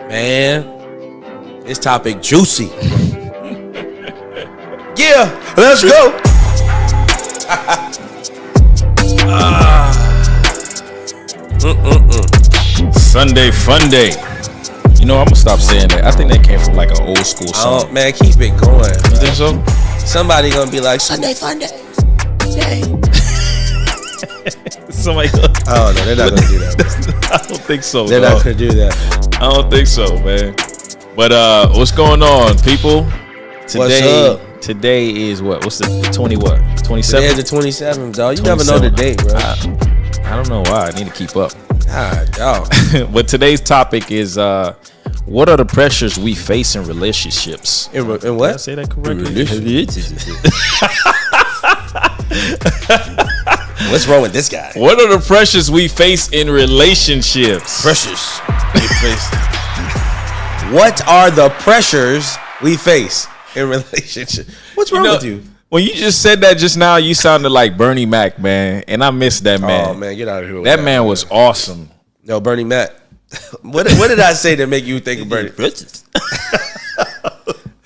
Man, this topic juicy. Yeah, let's go. Sunday fun day. You know, I'm gonna stop saying that. I think that came from like an old school song. Oh man, keep it going. You think so? Somebody gonna be like Sunday fun day. Somebody. Oh no, they're not gonna do that. I don't think so. They're not gonna do that. I don't think so, man. But what's going on, people? Today, What's up? Today is what? What's the 20 what? 27th? Today is the 27th, dog. You never know the date, bro. I don't know why. I need to keep up. Dog. But today's topic is what are the pressures we face in relationships? In what? Did I say that correctly? What's wrong with this guy? What are the pressures we face in relationships? Pressures we face. What are the pressures we face in relationships? What's wrong with you? When you just said that just now, you sounded like Bernie Mac, man, and I missed that man. Oh man, get out of here. With that man was awesome. No, Bernie Mac. What did I say that make you think of Bernie?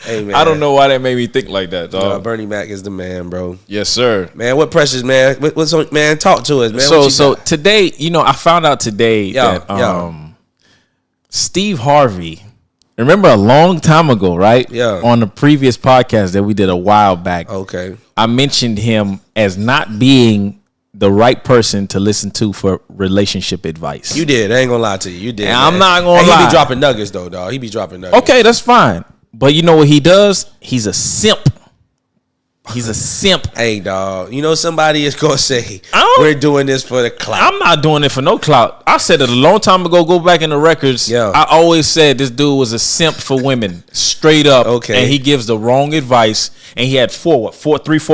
Hey man, I don't know why that made me think like that, dog. No, Bernie Mac is the man, bro. Yes, sir. Man, what pressures, man? What's on, man? Talk to us, man. So today, you know, I found out today that Steve Harvey. Remember a long time ago, right? Yeah. On the previous podcast that we did a while back. Okay. I mentioned him as not being the right person to listen to for relationship advice. You did. I ain't gonna lie to you. You did. And I'm not gonna lie. He be dropping nuggets though, dog. He be dropping nuggets. Okay, that's fine. But you know what he does? He's a simp. He's a simp. Hey, dog. You know somebody is gonna say we're doing this for the clout. I'm not doing it for no clout. I said it a long time ago. Go back in the records. Yeah. I always said this dude was a simp for women, straight up. Okay. And he gives the wrong advice. And he had four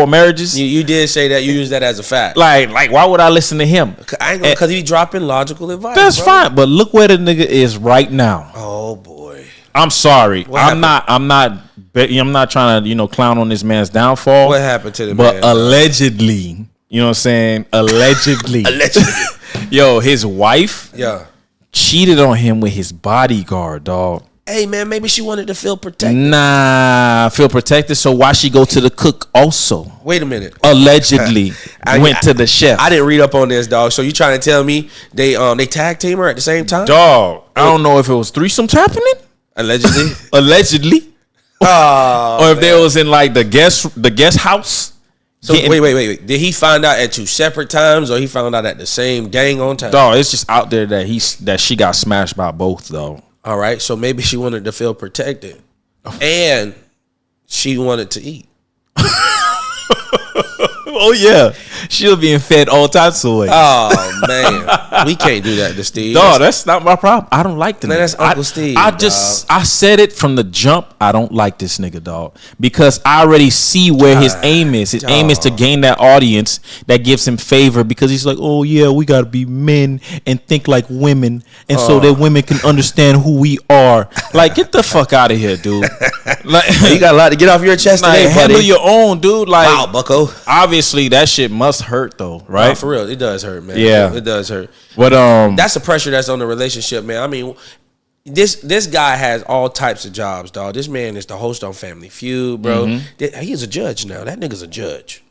marriages. You did say that. You used that as a fact. Like why would I listen to him? I ain't gonna, because he dropping logical advice. That's fine. But look where the nigga is right now. Oh boy. I'm sorry. I'm not trying to, clown on this man's downfall. What happened to the man? But allegedly, you know what I'm saying? Allegedly. Yo, his wife cheated on him with his bodyguard, dog. Hey, man, maybe she wanted to feel protected. Nah, feel protected. So why she go to the cook also? Wait a minute. Allegedly went to the chef. I didn't read up on this, dog. So you trying to tell me they tag team her at the same time? Dog, I don't know if it was threesomes happening. Allegedly. Allegedly. Oh, or if they was in like the guest house. So wait. Did he find out at two separate times, or he found out at the same dang on time? Dog, it's just out there that she got smashed by both though. All right, so maybe she wanted to feel protected, and she wanted to eat. Oh yeah, she was being fed all types of ways. Oh man, we can't do that to Steve. Dog, that's not my problem. I don't like the man. That's Uncle Steve. I said it from the jump. I don't like this nigga, dog, because I already see where his aim is. His aim is to gain that audience that gives him favor, because he's like, oh yeah, we gotta be men and think like women, and so that women can understand who we are. Like, get the fuck out of here, dude. Like, you got a lot to get off your chest today, buddy. Handle your own, dude. Like, wow, bucko. Obviously, that shit must hurt though, right? No, for real, it does hurt, man. Yeah, it does hurt. But that's the pressure that's on the relationship, man. I mean, this guy has all types of jobs, dog. This man is the host on Family Feud, bro. Mm-hmm. He is a judge now. That nigga's a judge.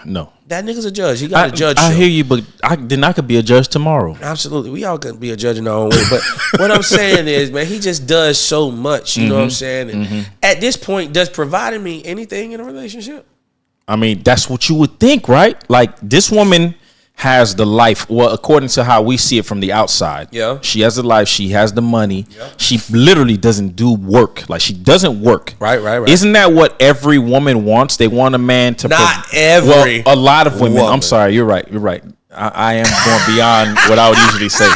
No, that nigga's a judge. He got a judge. I hear you, but I could be a judge tomorrow. Absolutely, we all could be a judge in our own way. But what I'm saying is, man, he just does so much. You know what I'm saying? And at this point, does providing me anything in a relationship? I mean, that's what you would think, right? Like, this woman has the life. Well, according to how we see it from the outside. Yeah. She has the life. She has the money. Yeah. She literally doesn't do work. Like, she doesn't work. Right. Isn't that what every woman wants? They want a man to... a lot of women. I'm sorry. You're right. I am going beyond what I would usually say.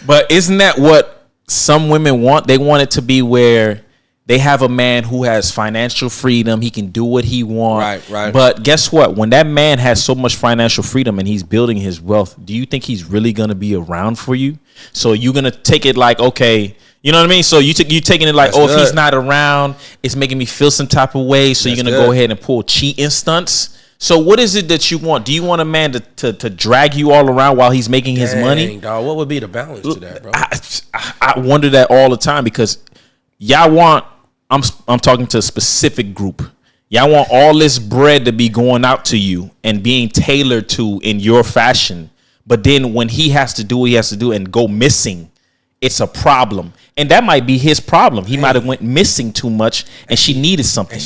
But isn't that what some women want? They want it to be where... they have a man who has financial freedom. He can do what he wants. Right. But guess what? When that man has so much financial freedom and he's building his wealth, do you think he's really going to be around for you? So you're going to take it like, okay, you know what I mean? So you taking it like, if he's not around, it's making me feel some type of way. So you're going to go ahead and pull cheating stunts. So what is it that you want? Do you want a man to drag you all around while he's making his money? Dog, what would be the balance to that, bro? I wonder that all the time because y'all want. I'm talking to a specific group. Y'all want all this bread to be going out to you and being tailored to in your fashion. But then when he has to do what he has to do and go missing, it's a problem. And that might be his problem. He might have went missing too much and she needed something.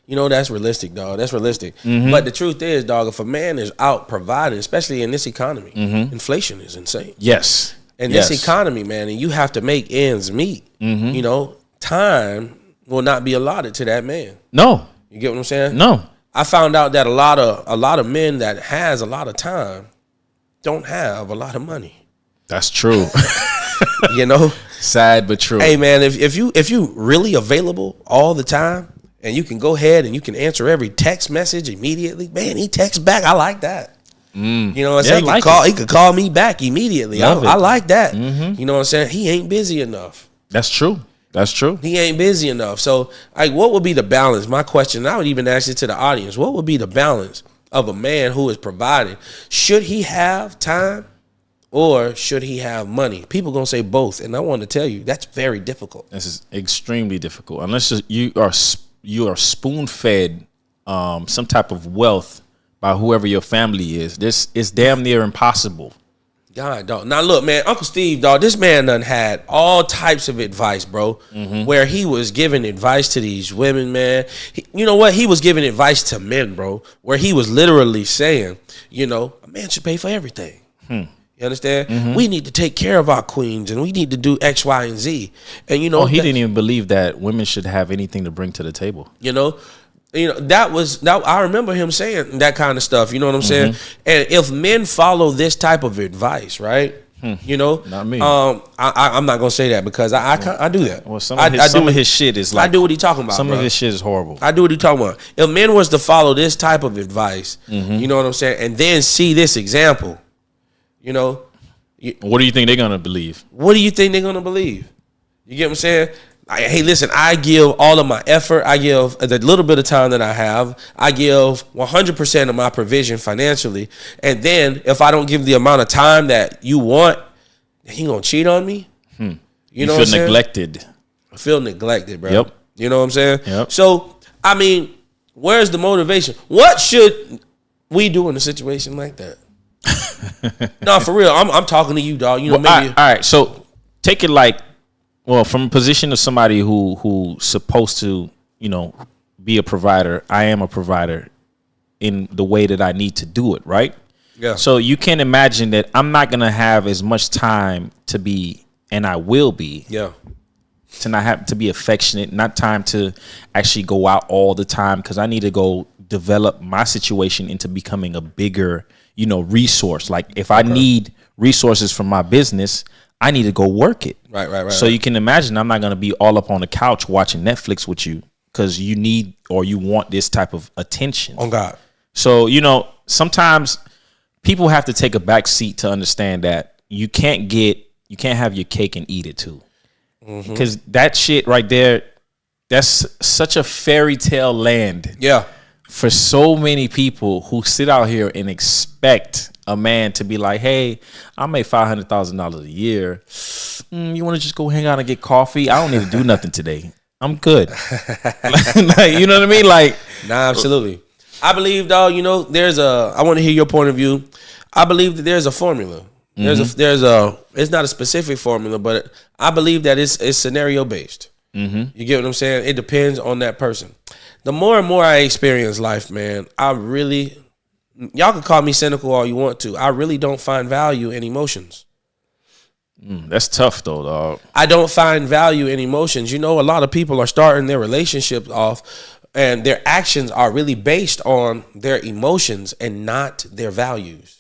You know, that's realistic, dog. That's realistic. But the truth is, dog, if a man is out providing, especially in this economy, inflation is insane. Yes. In this economy, man, and you have to make ends meet, you know, time will not be allotted to that man. No. You get what I'm saying? No. I found out that a lot of men that has a lot of time don't have a lot of money. That's true. You know? Sad but true. Hey man, if you really available all the time and you can go ahead and you can answer every text message immediately, man, he texts back. I like that. You know what I'm saying? He could call me back immediately. I like that. You know what I'm saying? He ain't busy enough. That's true. That's true. He ain't busy enough. So, like, what would be the balance? My question, I would even ask it to the audience. What would be the balance of a man who is providing? Should he have time or should he have money? People going to say both. And I want to tell you, that's very difficult. This is extremely difficult. Unless you are spoon-fed some type of wealth by whoever your family is. This is damn near impossible. God, dog. Now look, man, Uncle Steve, dog, this man done had all types of advice, bro, where he was giving advice to these women, man. You know what? He was giving advice to men, bro, where he was literally saying, you know, a man should pay for everything. You understand? We need to take care of our queens and we need to do X, Y, and Z. And, you know, he didn't even believe that women should have anything to bring to the table. You know, that I remember him saying that kind of stuff. You know what I'm saying? And if men follow this type of advice, right? You know, not me. I'm not gonna say that because I do that. Well, some of his shit is like, I do what he talking about. Some of his shit is horrible. I do what he talking about. If men was to follow this type of advice, you know what I'm saying, and then see this example, you know, what do you think they're gonna believe? What do you think they're gonna believe? You get what I'm saying? Hey, listen, I give all of my effort. I give the little bit of time that I have. I give 100% of my provision financially. And then if I don't give the amount of time that you want, he going to cheat on me? You know what I'm saying? Neglected. I feel neglected, bro. Yep. You know what I'm saying? Yep. So, I mean, where's the motivation? What should we do in a situation like that? No, for real. I'm talking to you, dog. You know, maybe. All right. So take it like, well, from a position of somebody who's supposed to, you know, be a provider, I am a provider in the way that I need to do it, right? Yeah. So you can imagine that I'm not going to have as much time to be, and I will be. Yeah. To not have to be affectionate, not time to actually go out all the time because I need to go develop my situation into becoming a bigger, you know, resource. Like if I need resources from my business, I need to go work it. Right. So you can imagine I'm not going to be all up on the couch watching Netflix with you because you need or you want this type of attention. Oh, God. So, you know, sometimes people have to take a back seat to understand that you can't have your cake and eat it too. Because that shit right there, that's such a fairy tale land. Yeah. For so many people who sit out here and expect a man to be like, hey, I make $500,000 a year. You want to just go hang out and get coffee? I don't need to do nothing today. I'm good. Like, you know what I mean? Like, nah, absolutely. I believe, dog, you know, I want to hear your point of view. I believe that there's a formula. There's a it's not a specific formula, but I believe that it's scenario based. You get what I'm saying? It depends on that person. The more and more I experience life, man, y'all can call me cynical all you want to. I really don't find value in emotions. That's tough though, dog. I don't find value in emotions. You know, a lot of people are starting their relationships off and their actions are really based on their emotions and not their values.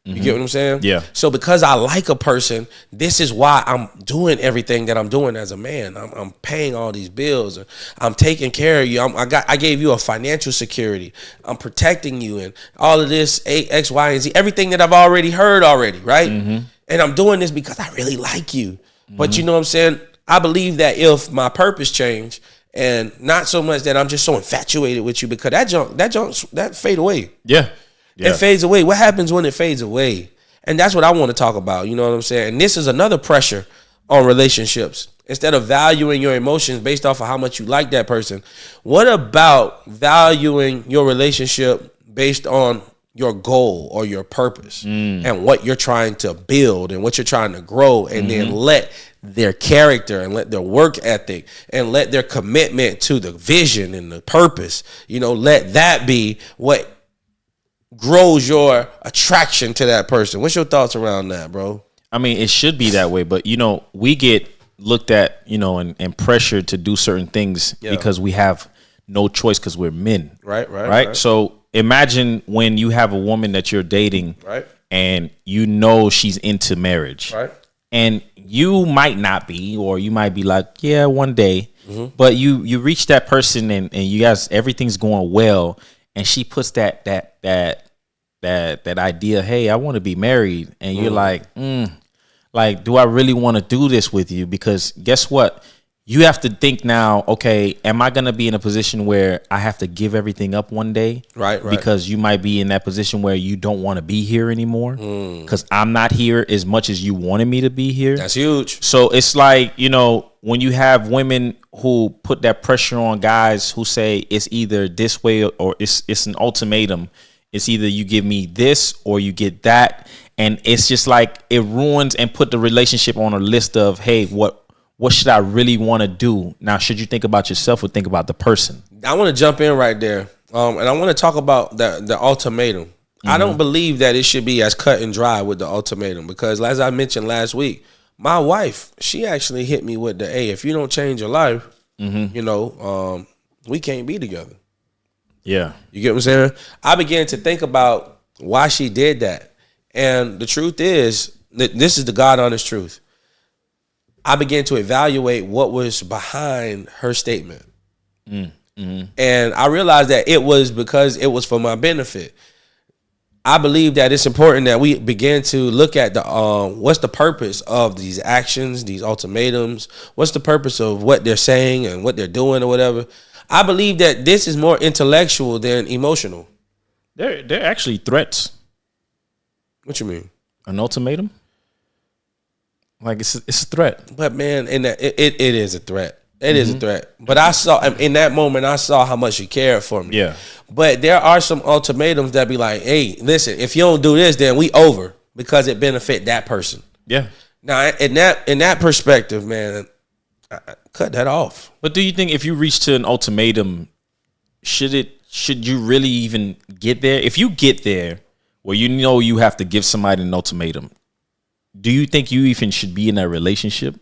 You get what I'm saying? Yeah. So because I like a person, this is why I'm doing everything that I'm doing as a man. I'm paying all these bills. I'm taking care of you. I gave you a financial security. I'm protecting you and all of this X, Y, and Z. Everything that I've already heard already, right? And I'm doing this because I really like you. But you know what I'm saying? I believe that if my purpose changed And not so much that I'm just so infatuated with you, because that fade away. Yeah. It fades away. What happens when it fades away? And that's what I want to talk about. You know what I'm saying? And this is another pressure on relationships. Instead of valuing your emotions based off of how much you like that person, what about valuing your relationship based on your goal or your purpose and what you're trying to build and what you're trying to grow, and then let their character and let their work ethic and let their commitment to the vision and the purpose, let that be what grows your attraction to that person. What's your thoughts around that, bro? I mean, it should be that way, but we get looked at, and pressured to do certain things because we have no choice because we're men. Right. So imagine when you have a woman that you're dating, right, and she's into marriage, right, and you might not be, or you might be like, yeah, one day, but you reach that person and you guys, everything's going well, and she puts that idea, hey, I want to be married, and you're like, do I really want to do this with you? Because guess what? You have to think now, okay, am I going to be in a position where I have to give everything up one day? Right. Because you might be in that position where you don't want to be here anymore because I'm not here as much as you wanted me to be here. That's huge. So it's like, when you have women who put that pressure on guys who say it's either this way or it's an ultimatum. It's either you give me this or you get that. And it's just like it ruins and put the relationship on a list of, hey, what should I really want to do? Now, should you think about yourself or think about the person? I want to jump in right there. And I want to talk about the ultimatum. I don't believe that it should be as cut and dry with the ultimatum, because as I mentioned last week, my wife, she actually hit me with the, hey, if you don't change your life, we can't be together. Yeah. You get what I'm saying? I began to think about why she did that. And the truth is, this is the God honest truth. I began to evaluate what was behind her statement. And I realized that it was because it was for my benefit. I believe that it's important that we begin to look at what's the purpose of these actions, these ultimatums, what's the purpose of what they're saying and what they're doing or whatever. I believe that this is more intellectual than emotional. They're actually threats. What you mean? An ultimatum? Like it's a threat. But man, it is a threat. It is a threat. But I saw in that moment, I saw how much she cared for me. Yeah. But there are some ultimatums that be like, hey, listen, if you don't do this, then we over, because it benefit that person. Yeah. Now, in that perspective, man, I cut that off. But do you think if you reach to an ultimatum, should you really even get there? If you get there where you have to give somebody an ultimatum, do you think you even should be in that relationship?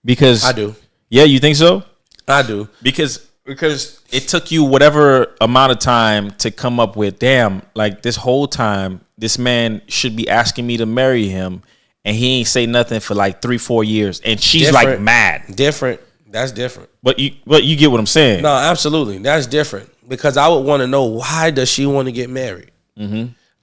Because I do. Yeah, you think so? I do. Because it took you whatever amount of time to come up with, damn, like this whole time, this man should be asking me to marry him, and he ain't say nothing for like 3-4 years, and she's different. Like mad. Different. That's different. But you get what I'm saying? No, absolutely. That's different, because I would want to know, why does she want to get married?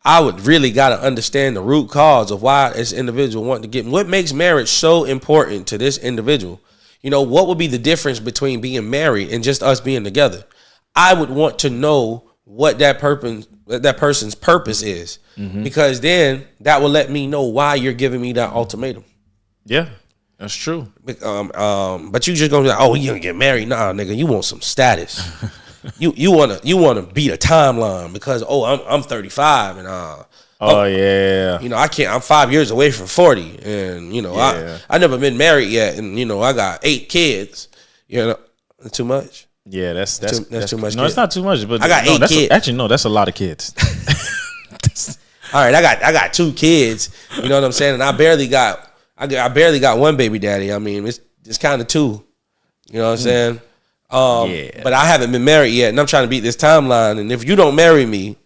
I would really got to understand the root cause of why this individual want to get. What makes marriage so important to this individual? What would be the difference between being married and just us being together? I would want to know what that person's purpose is, because then that will let me know why you're giving me that ultimatum. Yeah, that's true. But you just gonna be like, oh, you gonna get married? Nah, nigga, you want some status. you wanna beat a timeline because I'm 35 and yeah. I can't. I'm 5 years away from 40, and I never been married yet, and I got 8 kids. Too much. Yeah, that's too much. No, it's not too much. But I got 8 kids. Actually, no, that's a lot of kids. All right, I got 2 kids. You know what I'm saying? And I barely got one baby daddy. I mean, it's kind of 2. You know what I'm saying? But I haven't been married yet, and I'm trying to beat this timeline. And if you don't marry me,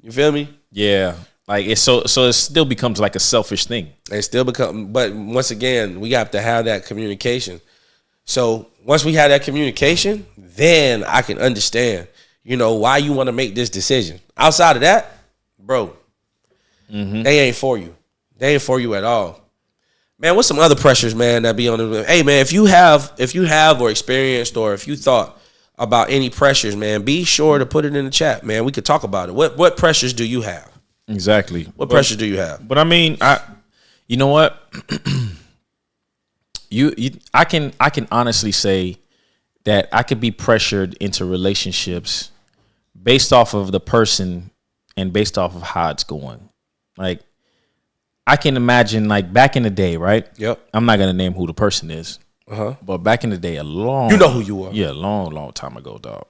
you feel me? Yeah. Like it still becomes like a selfish thing. But once again, we have to have that communication. So once we have that communication, then I can understand, why you want to make this decision. Outside of that, bro, they ain't for you. They ain't for you at all. Man, what's some other pressures, man, that be on the? Hey, man, if you have or experienced or if you thought about any pressures, man, be sure to put it in the chat, man. We could talk about it. What pressures do you have? Exactly. What pressures do you have? But I mean, you know what? I can honestly say that I could be pressured into relationships based off of the person and based off of how it's going. Like, I can imagine, like, back in the day, right? Yep. I'm not gonna name who the person is. But back in the day, you know who you are. Yeah, long time ago, dog.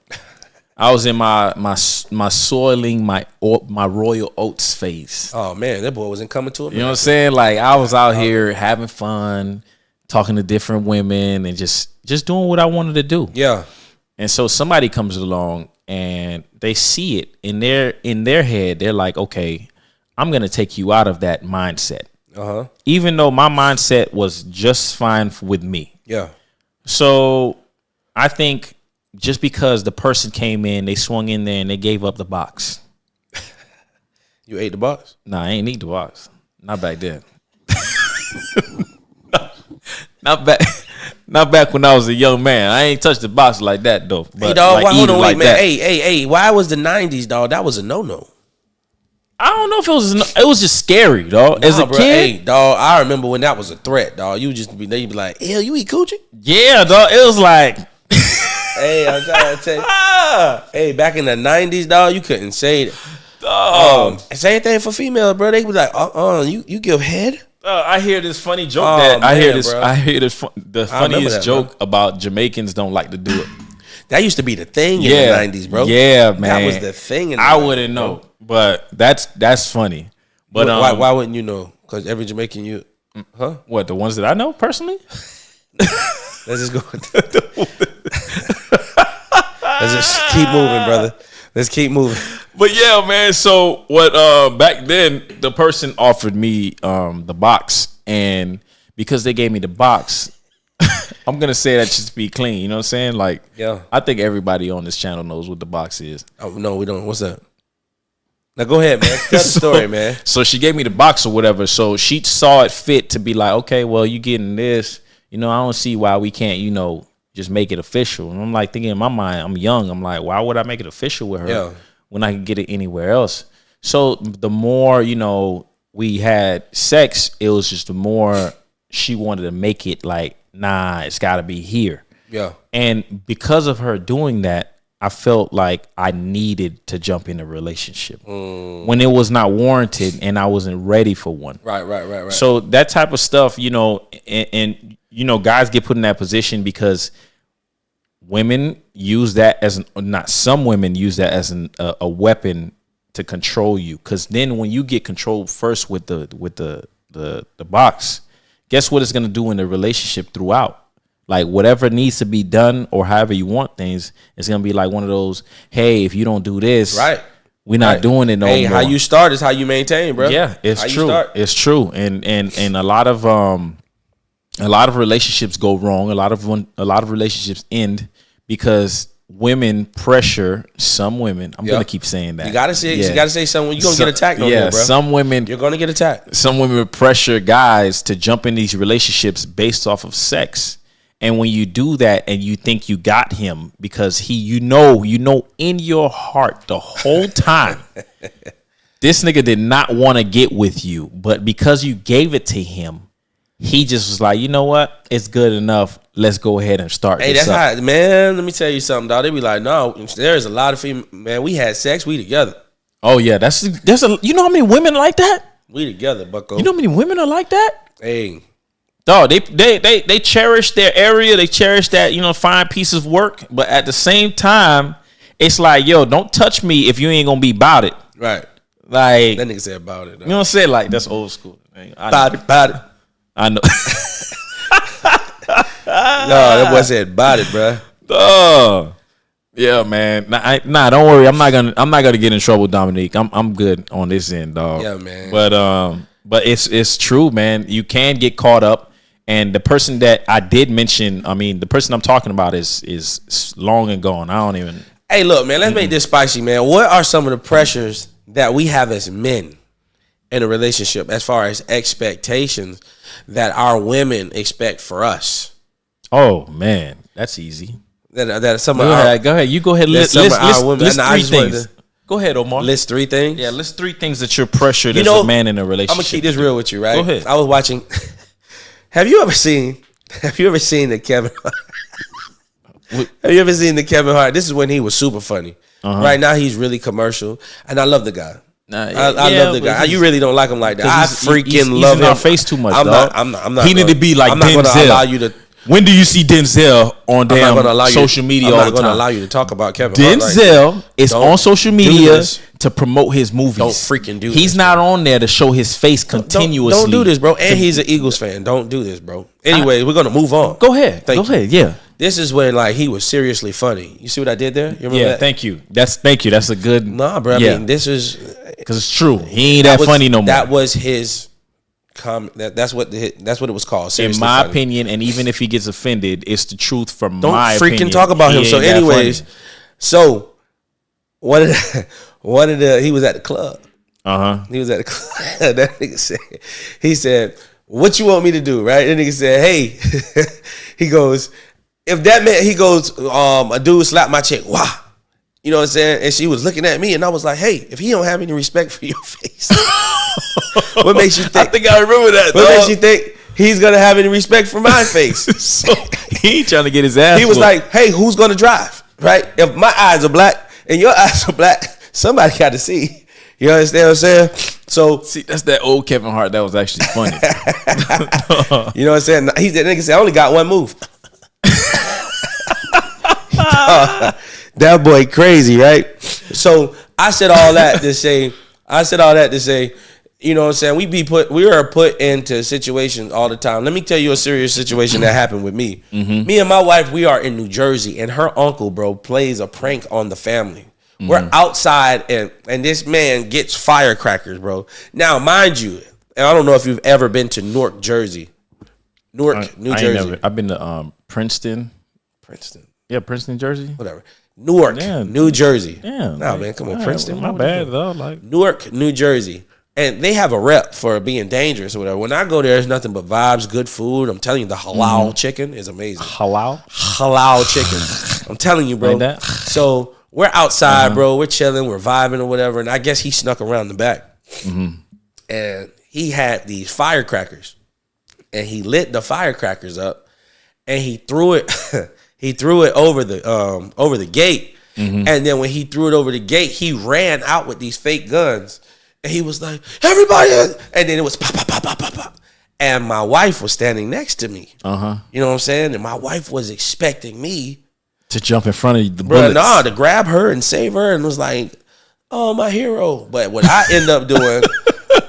I was in my soiling my royal oats phase. Oh man, that boy wasn't coming to it. You know what I'm saying? Like, I was out here having fun, talking to different women, and just doing what I wanted to do. Yeah. And so somebody comes along and they see it in their head. They're like, okay, I'm gonna take you out of that mindset. Even though my mindset was just fine with me. Yeah. So I think just because the person came in, they swung in there and they gave up the box. You ate the box? Nah, I ain't eat the box. Not back then. Not back when I was a young man. I ain't touched the box like that though. But hey dog, like, hold on, wait, like man. That. Hey, why was the 90s, dog? That was a no-no. I don't know if it was just scary, dog. As a kid, hey, dog, I remember when that was a threat, dog. They'd be like, "Ew, you eat coochie?" Yeah, dog. It was like, hey, I'm trying to tell you. Hey, back in the 90s, dog, you couldn't say it. Same thing for females, bro. They be like, you give head? I hear this funny joke the funniest joke about Jamaicans don't like to do it. That used to be the thing in the 90s, bro. Yeah, man. That was the thing in the 90s. I wouldn't know, but that's funny. But why wouldn't you know? Because every Jamaican What, the ones that I know personally? Let's just go. Let's just keep moving, brother. Let's keep moving. But yeah, man. So what? Back then, the person offered me the box, and because they gave me the box, I'm gonna say that just to be clean. You know what I'm saying? Like, yeah. I think everybody on this channel knows what the box is. Oh no, we don't. What's that? Now go ahead, man. Tell the story, man. So she gave me the box or whatever. So she saw it fit to be like, okay, well, you getting this. You know, I don't see why we can't, just make it official. And I'm like thinking in my mind, I'm young. I'm like, why would I make it official with her when I could get it anywhere else? So the more, we had sex, it was just the more she wanted to make it like, nah, it's got to be here. Yeah. And because of her doing that, I felt like I needed to jump in a relationship when it was not warranted and I wasn't ready for one. Right. So that type of stuff, and guys get put in that position because women use that some women use that as a weapon to control you. Because then when you get controlled first with the box, guess what it's going to do in the relationship throughout? Like, whatever needs to be done or however you want things, it's going to be like one of those, hey, if you don't do this, we're not doing it no more. Hey, how you start is how you maintain, bro. Yeah, it's true. It's true. And a lot of relationships go wrong. A lot of relationships end because women pressure some women. I'm going to keep saying that. You got to say you got to say something. You're going to get attacked on here, bro. Some women, you're going to get attacked. Some women pressure guys to jump in these relationships based off of sex. And when you do that and you think you got him because you know in your heart the whole time, this nigga did not want to get with you, but because you gave it to him, he just was like, you know what? It's good enough. Let's go ahead and start. Hey, that's how, man. Let me tell you something, dog. They be like, no, there's a lot of female, man. We had sex, we together. Oh yeah, you know how many women like that? We together, bucko. You know how many women are like that? Hey. Dog, they cherish their area. They cherish that, fine piece of work. But at the same time, it's like, yo, don't touch me if you ain't going to be about it. Right. Like. That nigga said about it. Though. You know what I'm saying? Like, that's old school. About it. I know. No, that boy said about it, bro. Yeah, man. Nah, don't worry. I'm not gonna get in trouble, Dominique. I'm good on this end, dog. Yeah, man. But it's true, man. You can get caught up. And the person that I did mention, the person I'm talking about is long and gone. I don't even. Hey, look, man, let's make this spicy, man. What are some of the pressures that we have as men in a relationship as far as expectations that our women expect for us. Oh man, that's easy. That some of go ahead. You go ahead. List three things. Go ahead, Omar. List 3 things. Yeah, list 3 things that you're pressured as a man in a relationship. I'm gonna keep this real with you, right? Go ahead. I was watching. Have you ever seen the Kevin Hart? Have you ever seen the Kevin Hart? This is when he was super funny. Right now he's really commercial, and I love the guy. I love the guy. You really don't like him like that. I freaking love him. He's in our face too much. I'm not. He need to be like I'm not Denzel. gonna allow you to. When do you see Denzel on social media all the time? I'm not going to allow you to talk about Kevin Hart. Denzel is on social media to promote his movies. Don't freaking do this. He's not on there to show his face continuously. Don't do this, bro. And he's an Eagles fan. Don't do this, bro. Anyway, we're going to move on. Go ahead. Go ahead. Yeah. This is when he was seriously funny. You see what I did there? You remember that? Thank you. That's a good. Nah, bro. I mean, this is because it's true. He ain't that funny no more. That was his. That's what it was called. Seriously, in my opinion, and even if he gets offended, it's the truth from my opinion. Don't freaking talk about him. So, anyways, he was at the club. He was at the club. That nigga said, he said, "What you want me to do?" Right? That nigga said, "Hey," he goes, "If that man," he goes, "a dude slapped my chick. Wow." You know what I'm saying? And she was looking at me, and I was like, "Hey, if he don't have any respect for your face." What makes you think? I think I remember that. What makes you think he's gonna have any respect for my face? So he ain't trying to get his ass. He was like, "Hey, who's gonna drive? Right? If my eyes are black and your eyes are black, somebody got to see." You understand what I'm saying? So see, that's that old Kevin Hart. That was actually funny. You know what I'm saying? He that nigga said, "I only got one move." That boy crazy, right? So I said all that to say. You know what I'm saying? We are put into situations all the time. Let me tell you a serious situation that happened with me. Me and my wife, we are in New Jersey, and her uncle, bro, plays a prank on the family. We're outside, and this man gets firecrackers, bro. Now, mind you, and I don't know if you've ever been to Newark, Jersey. Newark, New Jersey. I've been to Princeton. Yeah, Princeton, Jersey. Whatever. Newark, New Jersey. Yeah. Nah, man, come on, Princeton. My bad, though. Newark, New Jersey. And they have a rep for being dangerous or whatever. When I go there, there's nothing but vibes, good food. I'm telling you, the halal chicken is amazing. Halal chicken. I'm telling you, bro. Like that? So we're outside, bro. We're chilling. We're vibing or whatever. And I guess he snuck around the back. And he had these firecrackers. And he lit the firecrackers up. And he threw it. He threw it over the gate. And then when he threw it over the gate, he ran out with these fake guns. And he was like, "Everybody!" And then it was pop, pop, pop, pop, pop, pop. And my wife was standing next to me. You know what I'm saying? And my wife was expecting me to jump in front of the bullets. To grab her and save her, and was like, "Oh, my hero." But what I ended up doing,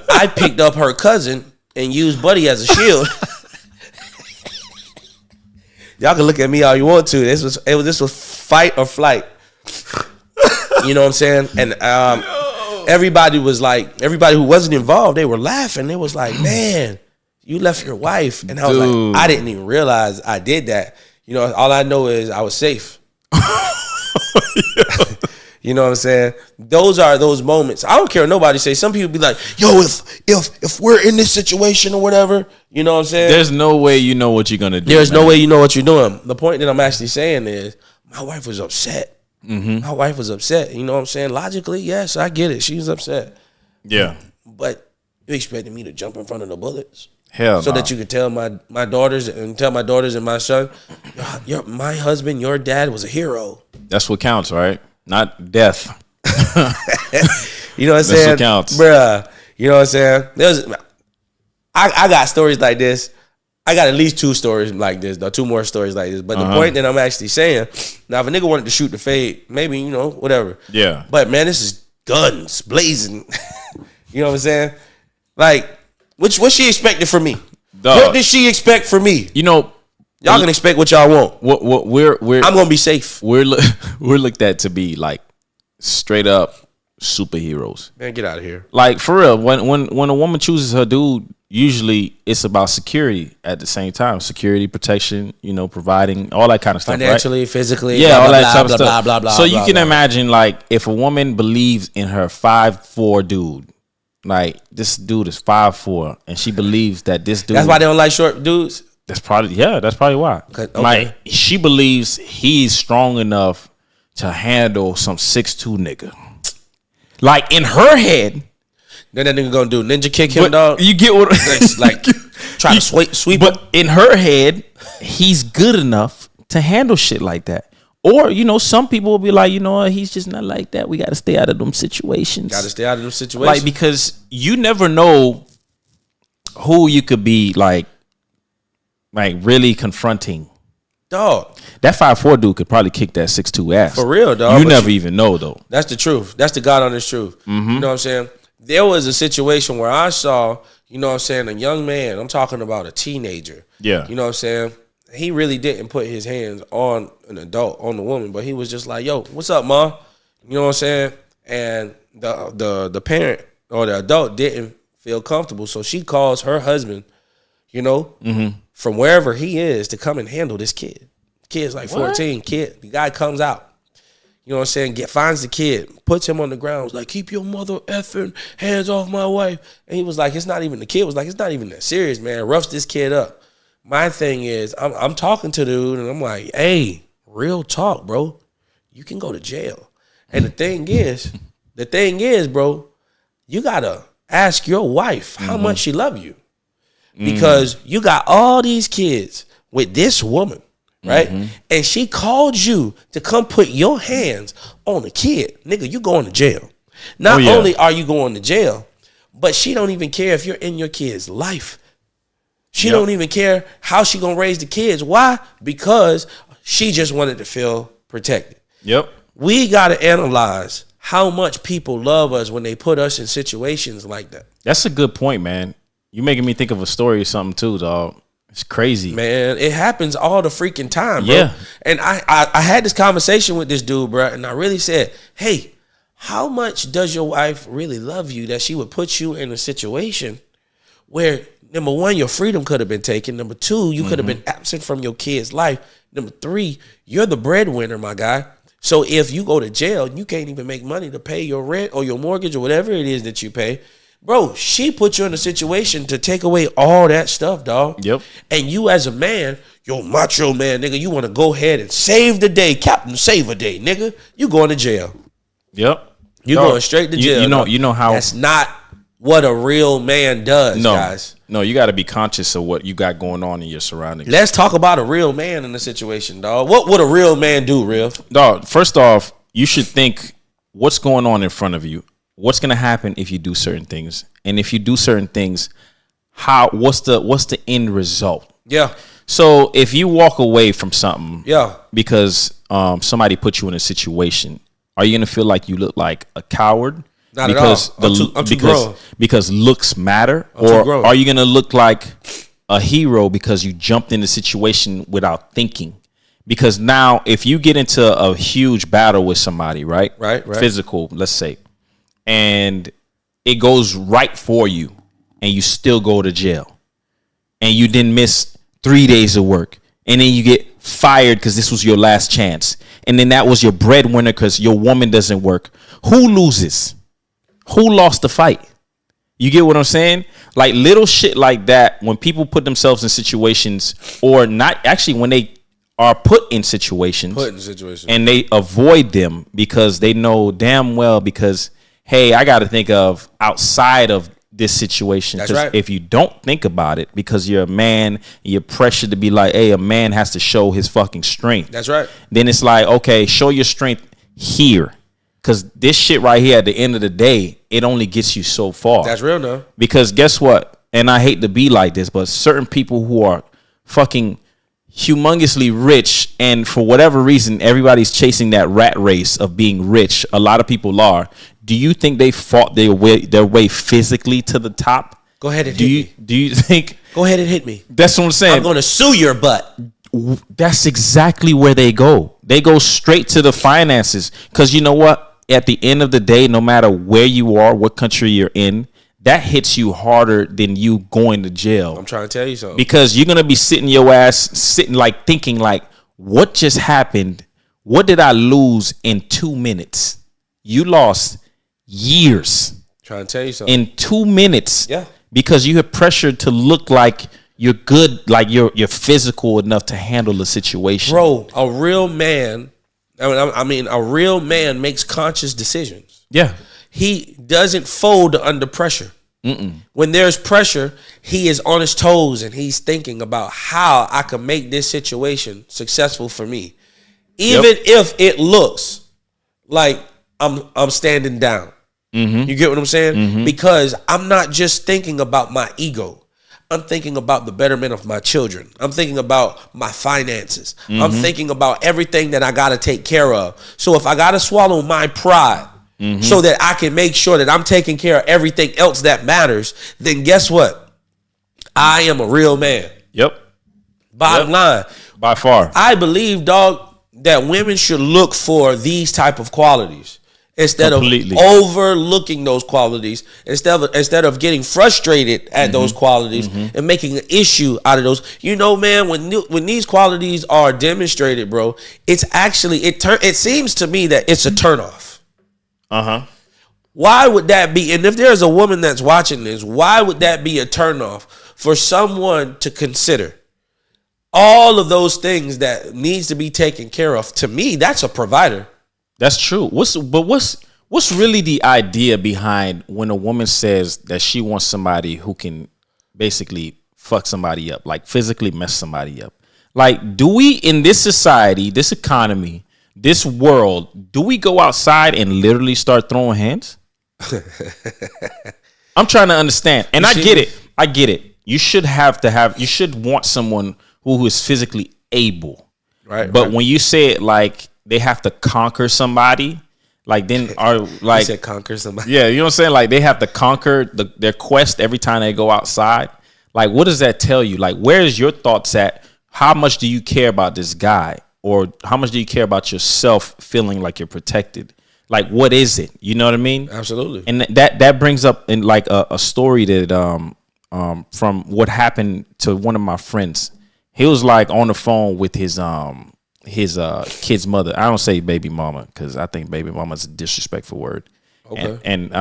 I picked up her cousin and used Buddy as a shield. Y'all can look at me all you want to. This was fight or flight. You know what I'm saying? And everybody who wasn't involved, they were laughing. They was like, "Man, you left your wife." And I was like, I didn't even realize I did that. You know, all I know is I was safe. You know what I'm saying? Those are those moments. I don't care what nobody say. Some people be like, "Yo, if we're in this situation or whatever," you know what I'm saying? There's no way you know what you're gonna do. There's no way you know what you're doing. The point that I'm actually saying is, my wife was upset. My wife was upset. You know what I'm saying? Logically, yes, I get it. She was upset. Yeah. But you expected me to jump in front of the bullets? Hell so that you could tell my daughters and my son, my husband, your dad was a hero. That's what counts, right? Not death. You know what I'm saying? That's what counts. Bruh. You know what I'm saying? I got stories like this. I got at least 2 stories like this, though, 2 more stories like this. But the point that I'm actually saying, now if a nigga wanted to shoot the fade, maybe, you know, whatever. Yeah. But man, this is guns blazing. You know what I'm saying? Like, what she expected from me? What did she expect from me? You know, y'all can expect what y'all want. We're I'm gonna be safe. We're looked at to be like straight up superheroes. Man, get out of here. Like for real, when a woman chooses her dude, usually it's about security at the same time. Security, protection, you know, providing, all that kind of stuff. Financially, right? Physically, yeah, all that blah, type blah, of stuff. Blah, blah, so blah, you can blah. imagine, like, if a woman believes in her 5'4" dude, like this dude is 5'4", and she believes that this dude. That's why they don't like short dudes. That's probably why. Okay. Like she believes he's strong enough to handle some 6'2" nigga. Like in her head. Then that nigga gonna do ninja kick him, dog. You get what? Like try to sweep. But in her head, he's good enough to handle shit like that. Or, some people will be like, he's just not like that. We got to stay out of them situations. Like, because you never know who you could be, like really confronting. Dog. That 5'4" dude could probably kick that 6'2" ass. For real, dog. You never even know, though. That's the truth. That's the God honest truth. Mm-hmm. You know what I'm saying? There was a situation where I saw, a young man. I'm talking about a teenager. Yeah. You know what I'm saying? He really didn't put his hands on an adult, on the woman, but he was just like, yo, what's up, ma? You know what I'm saying? And the parent or the adult didn't feel comfortable, so she calls her husband, from wherever he is to come and handle this kid. Kid's like 14. Kid, the guy comes out. You know what I'm saying? Finds the kid, puts him on the ground, was like, keep your mother effing hands off my wife. And he was like, it's not even that serious, man. Roughs this kid up. My thing is, I'm talking to the dude, and I'm like, hey, real talk, bro. You can go to jail. And the thing is, bro, you got to ask your wife how much she love you. Because you got all these kids with this woman. Right? Mm-hmm. And she called you to come put your hands on the kid. Nigga, you going to jail. Not only are you going to jail, but she don't even care if you're in your kid's life. She don't even care how she gonna raise the kids. Why? Because she just wanted to feel protected. Yep. We gotta analyze how much people love us when they put us in situations like that. That's a good point, man. You making me think of a story or something too, dog. It's crazy, man. It happens all the freaking time, bro. Yeah. And I had this conversation with this dude, bro, and I really said, hey, how much does your wife really love you that she would put you in a situation where, number one, your freedom could have been taken. Number two, you could have been absent from your kid's life. Number three, you're the breadwinner, my guy. So if you go to jail, you can't even make money to pay your rent or your mortgage or whatever it is that you pay. Bro, she put you in a situation to take away all that stuff, dog. Yep. And you as a man, yo, macho man, nigga, you want to go ahead and save the day, Captain Save a Day, nigga. You going to jail. Yep. You going straight to jail. You know how that's not what a real man does, guys. No, you got to be conscious of what you got going on in your surroundings. Let's talk about a real man in the situation, dog. What would a real man do, Riv? Dog, first off, you should think what's going on in front of you. What's going to happen if you do certain things? And if you do certain things, what's the end result? Yeah. So if you walk away from something because somebody put you in a situation, are you going to feel like you look like a coward? Not because at all. I'm too grown. Because looks matter? Or are you going to look like a hero because you jumped in the situation without thinking? Because now if you get into a huge battle with somebody, right? Physical, let's say, and it goes right for you and you still go to jail and you didn't miss 3 days of work and then you get fired because this was your last chance and then that was your breadwinner because your woman doesn't work. Who loses? Who lost the fight? You get what I'm saying? Like little shit like that, when people put themselves in situations, or not actually when they are put in situations and they avoid them because they know damn well because, hey, I got to think of outside of this situation. That's right. If you don't think about it because you're a man, you're pressured to be like, hey, a man has to show his fucking strength. That's right. Then it's like, okay, show your strength here. Because this shit right here, at the end of the day, it only gets you so far. That's real, though. Because guess what? And I hate to be like this, but certain people who are fucking humongously rich, and for whatever reason, everybody's chasing that rat race of being rich. A lot of people are. Do you think they fought their way physically to the top? Go ahead and hit me. Do you think? Go ahead and hit me. That's what I'm saying. I'm going to sue your butt. That's exactly where they go. They go straight to the finances. Because you know what? At the end of the day, no matter where you are, what country you're in, that hits you harder than you going to jail. I'm trying to tell you something. Because you're going to be sitting like thinking like, what just happened? What did I lose in 2 minutes? You lost years. Trying to tell you something. In 2 minutes. Yeah. Because you have pressured to look like you're good, like you're physical enough to handle the situation. Bro, a real man, a real man makes conscious decisions. Yeah. He doesn't fold under pressure. When there's pressure, he is on his toes and he's thinking about how I can make this situation successful for me. Even if it looks like I'm standing down. You get what I'm saying? Because I'm not just thinking about my ego. I'm thinking about the betterment of my children. I'm thinking about my finances. I'm thinking about everything that I got to take care of. So if I got to swallow my pride so that I can make sure that I'm taking care of everything else that matters, then guess what? I am a real man. Bottom line. By far. I believe, dog, that women should look for these type of qualities. Instead of overlooking those qualities, instead of getting frustrated at those qualities and making an issue out of those, you know, man, when these qualities are demonstrated, bro, it's actually it seems to me that it's a turnoff. Why would that be? And if there's a woman that's watching this, why would that be a turnoff for someone to consider? All of those things that needs to be taken care of. To me, that's a provider. That's true. What's really the idea behind when a woman says that she wants somebody who can basically fuck somebody up, like physically mess somebody up? Like, do we in this society, this economy, this world, do we go outside and literally start throwing hands? I'm trying to understand. And I get it. You should want someone who is physically able. Right. But when you say it like they have to conquer somebody, like then are like you said conquer somebody. Yeah, you know what I'm saying? Like they have to conquer their quest every time they go outside. Like, what does that tell you? Like, where's your thoughts at? How much do you care about this guy? Or how much do you care about yourself feeling like you're protected? Like, what is it? You know what I mean? Absolutely. And that brings up in like a story that from what happened to one of my friends. He was like on the phone with his kid's mother. I don't say baby mama because I think baby mama is a disrespectful word. Okay. And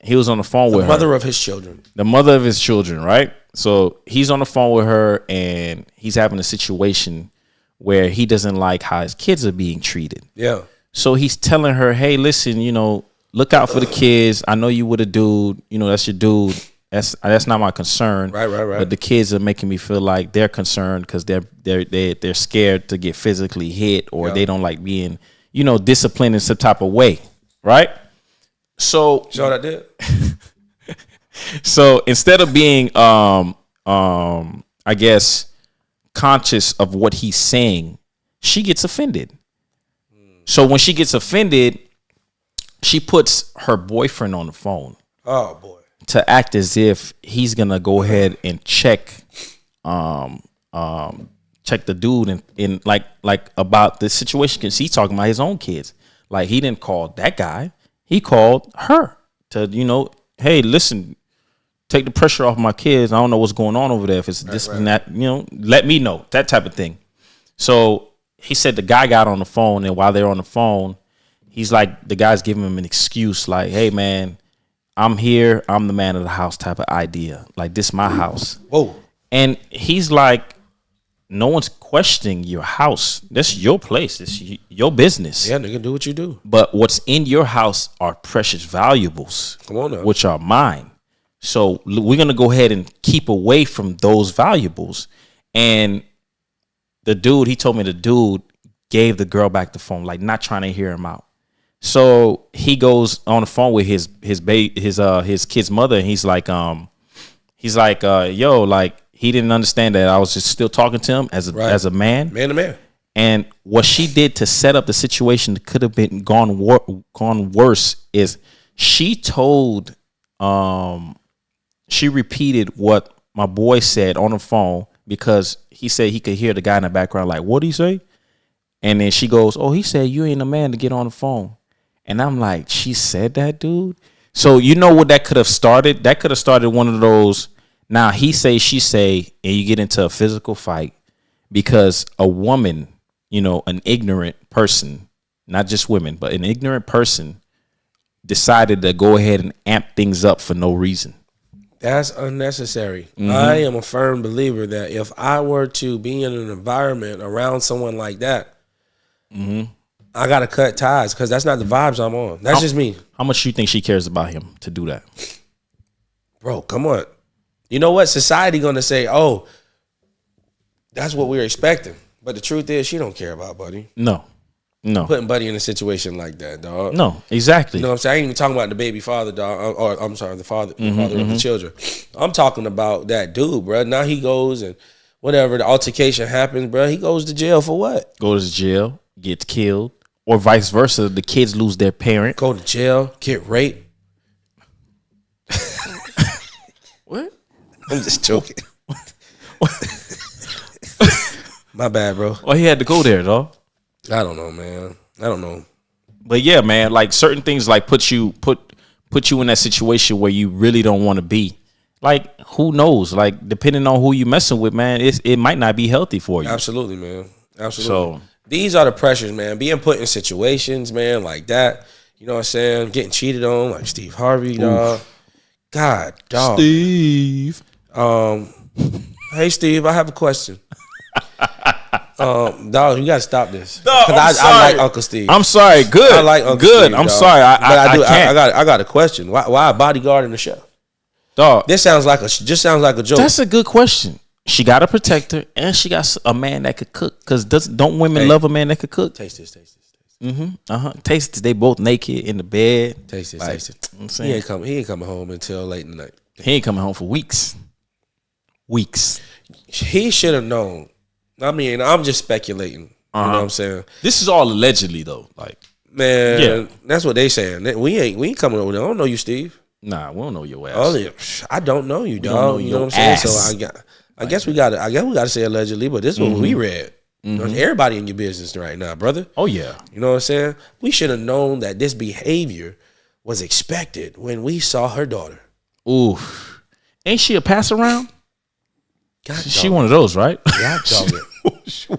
he was on the phone with the mother of his children. The mother of his children, right? So he's on the phone with her and he's having a situation where he doesn't like how his kids are being treated. Yeah. So he's telling her, hey, listen, you know, look out for the kids. I know you with a dude, you know, that's your dude. That's not my concern. Right. But the kids are making me feel like they're concerned because they're scared to get physically hit or they don't like being, you know, disciplined in some type of way. Right. So what I did. So instead of being I guess conscious of what he's saying, she gets offended. So when she gets offended, she puts her boyfriend on the phone. Oh boy. To act as if he's gonna go ahead and check the dude in like about the situation because he's talking about his own kids. Like he didn't call that guy, he called her to, you know, hey, listen, take the pressure off my kids. I don't know what's going on over there. If it's this and that, you know, let me know, that type of thing. So he said the guy got on the phone, and while they're on the phone, he's like, the guy's giving him an excuse, like, hey man, I'm here, I'm the man of the house type of idea. Like, this my house. Whoa. And he's like, no one's questioning your house. That's your place. It's your business. Yeah, nigga, do what you do. But what's in your house are precious valuables. Come on now. Which are mine. So we're going to go ahead and keep away from those valuables. And the dude, he told me the dude gave the girl back the phone, like not trying to hear him out. So he goes on the phone with his kid's mother, and he's like, yo, like he didn't understand that I was just still talking to him as a man to man. And what she did to set up the situation that could have been gone worse is she told, she repeated what my boy said on the phone because he said he could hear the guy in the background like, what did he say? And then she goes, oh, he said you ain't a man to get on the phone. And I'm like, she said that, dude? So you know what that could have started? That could have started one of those, now he say, she say, and you get into a physical fight because a woman, you know, an ignorant person, not just women, but an ignorant person decided to go ahead and amp things up for no reason. That's unnecessary. I am a firm believer that if I were to be in an environment around someone like that, I gotta cut ties because that's not the vibes I'm on. That's just me. How much you think she cares about him to do that? Bro, come on. You know what? Society gonna say, oh, that's what we're expecting. But the truth is, she don't care about Buddy. No. Putting Buddy in a situation like that, dog. No, exactly. You know what I'm saying? I ain't even talking about the baby father, dog. Or I'm sorry, the father of the children. I'm talking about that dude, bro. Now he goes and whatever the altercation happens, bro. He goes to jail for what? Goes to jail, gets killed, or vice versa. The kids lose their parent. Go to jail, get raped. What? I'm just joking. My bad, bro. Well, he had to go there, though. I don't know, man. I don't know. But yeah, man, like certain things like put you in that situation where you really don't want to be. Like, who knows? Like, depending on who you messing with, man, it might not be healthy for you. Absolutely, man. Absolutely. So these are the pressures, man. Being put in situations, man, like that. You know what I'm saying? Getting cheated on, like Steve Harvey, dog. God, dog. Steve. Hey, Steve, I have a question. Dog, you gotta stop this. Dog, I like Uncle Steve. I'm sorry. Good. I like Uncle Good. Steve, I'm dog. sorry. I got a question. Why a bodyguard and a chef? Dog, This sounds like a joke. that's a good question. She got a protector, and she got a man that could cook. Because don't women love a man that could cook? Taste this. Taste this. They both naked in the bed. Taste this. I'm saying He ain't coming home until late in the night. he ain't coming home for weeks. He should have known. I mean, I'm just speculating. You know what I'm saying? This is all allegedly though. Like, man, that's what they saying. We ain't coming over there. I don't know you, Steve. Nah, we don't know your ass. I don't know you, dog. You know what I'm saying? So I guess we gotta say allegedly, but this is what we read. You know, everybody in your business right now, brother. Oh yeah. You know what I'm saying? We should have known that this behavior was expected when we saw her daughter. Ooh, ain't she a pass around? She one of those, right? Yeah, dog it. You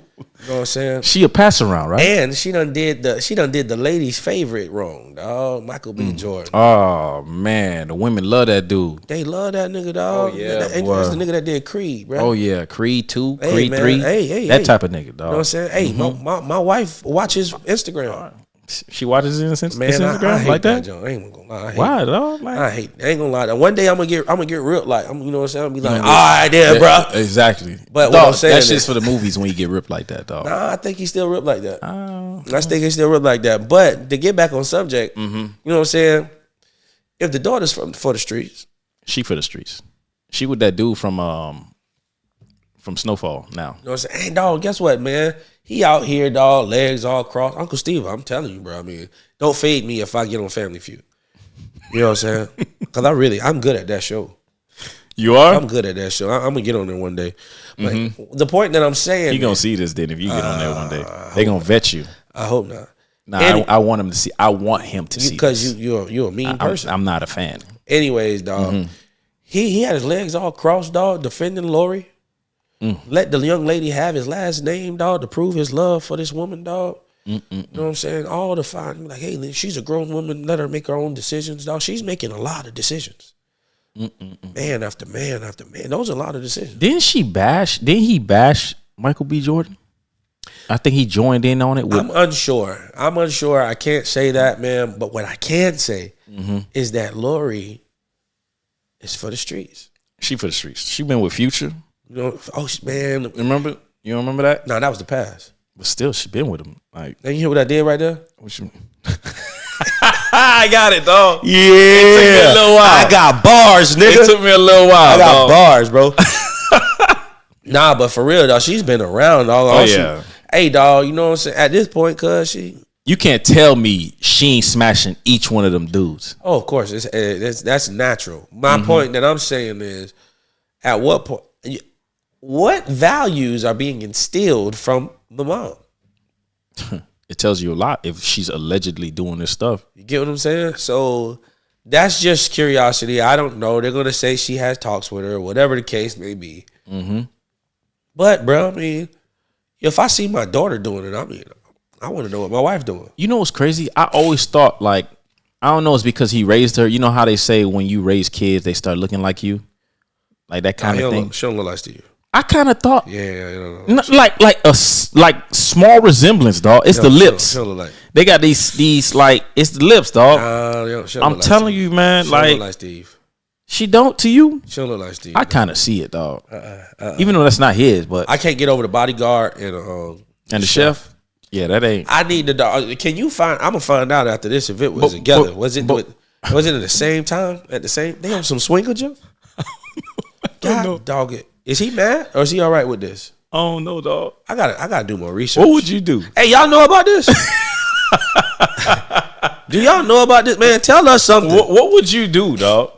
know what I'm saying? She a pass around, right? And she done did the ladies' favorite wrong, dog. Michael B. Jordan. Oh man, the women love that dude. They love that nigga, dog. Oh yeah, that's the nigga that did Creed, bro. Oh yeah, Creed 2, Hey, Creed man. 3. Hey. Type of nigga, dog. You know what I'm saying? Hey, my wife watches Instagram. She watches Instagram, Man, I hate like that. I ain't gonna lie. Why, dog? Like, I ain't gonna lie. One day I'm gonna get real. Like, you know what I'm saying? I'm gonna be like, all right, there, bro. Exactly. But dog, what I'm saying that's just for the movies when you get ripped like that, dog. Nah, I think he's still ripped like that. I think he's still ripped like that. But to get back on subject, you know what I'm saying? If the daughter's for the streets, she for the streets. She with that dude from Snowfall now. You know what I'm saying? Hey, dog, guess what, man? He out here, dog, legs all crossed. Uncle Steve, I'm telling you, bro. I mean, don't fade me if I get on Family Feud. You know what I'm saying? Because I'm good at that show. You are? I'm good at that show. I'm going to get on there one day. But the point that I'm saying... You're going to see this then if you get on there one day. They're going to vet you. I hope not. Nah, I want him to see. I want him to see because you're a mean person. I'm not a fan. Anyways, dog, he had his legs all crossed, dog, defending Lori. Let the young lady have his last name, dog, to prove his love for this woman, dog. You know what I'm saying? All the fine, like, hey, she's a grown woman. Let her make her own decisions, dog. She's making a lot of decisions. Man after man after man. Those are a lot of decisions. Didn't he bash Michael B. Jordan? I think he joined in on it. I'm unsure. I can't say that, man. But what I can say is that Lori is for the streets. She for the streets. She been with Future. You know, oh man, remember? You don't remember that? No, that was the past. But still, she been with him. Like, and you hear what I did right there? What you? I got it, dog. Yeah, it took me a little while. I got bars, nigga. It took me a little while. I got bars, bro. Nah, but for real, dog, she's been around, dog. Oh yeah. Hey, dog, you know what I'm saying? At this point, cuz you can't tell me she ain't smashing each one of them dudes. Oh, of course, that's natural. My point that I'm saying is, at what point? What values are being instilled from the mom? It tells you a lot if she's allegedly doing this stuff. You get what I'm saying? So that's just curiosity. I don't know. They're going to say she has talks with her, whatever the case may be. But, bro, I mean, if I see my daughter doing it, I mean, I want to know what my wife's doing. You know what's crazy? I always thought, like, I don't know. It's because he raised her. You know how they say when you raise kids, they start looking like you, like that kind of thing. She don't look like Steve. I kind of thought, yeah, like small resemblance, dog. It's the lips. She don't look like. They got these like it's the lips, dog. I'm telling you, man. She don't like look like Steve. She don't to you. She don't look like Steve. I kind of see it, dog. Even though that's not his, but I can't get over the bodyguard and the chef. Yeah, that ain't. I need the dog. Can you find? I'm gonna find out after this if it was together. Was it at the same time? At the same? They have some swinger jump. God, dog it. Is he mad or is he all right with this? I don't know, dog. I gotta do more research. What would you do? Hey, y'all know about this? Do y'all know about this, man? Tell us something. What would you do, dog?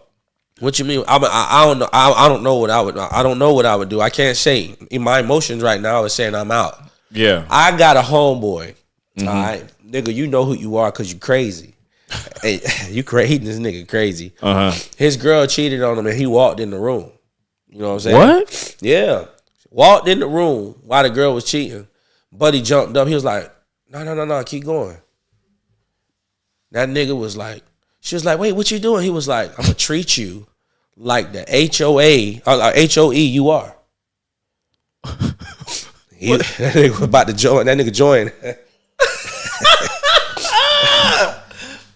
What you mean? I don't know. I don't know what I would. I don't know what I would do. I can't say. In my emotions right now is saying I'm out. Yeah. I got a homeboy. All right, nigga. You know who you are because you crazy. Hey, you crazy? This nigga crazy. His girl cheated on him and he walked in the room. You know what I'm saying? What? Yeah. Walked in the room while the girl was cheating. Buddy jumped up. He was like, no, keep going. That nigga was like, she was like, wait, what you doing? He was like, I'm going to treat you like the HOE you are. That nigga was about to join. That nigga joined.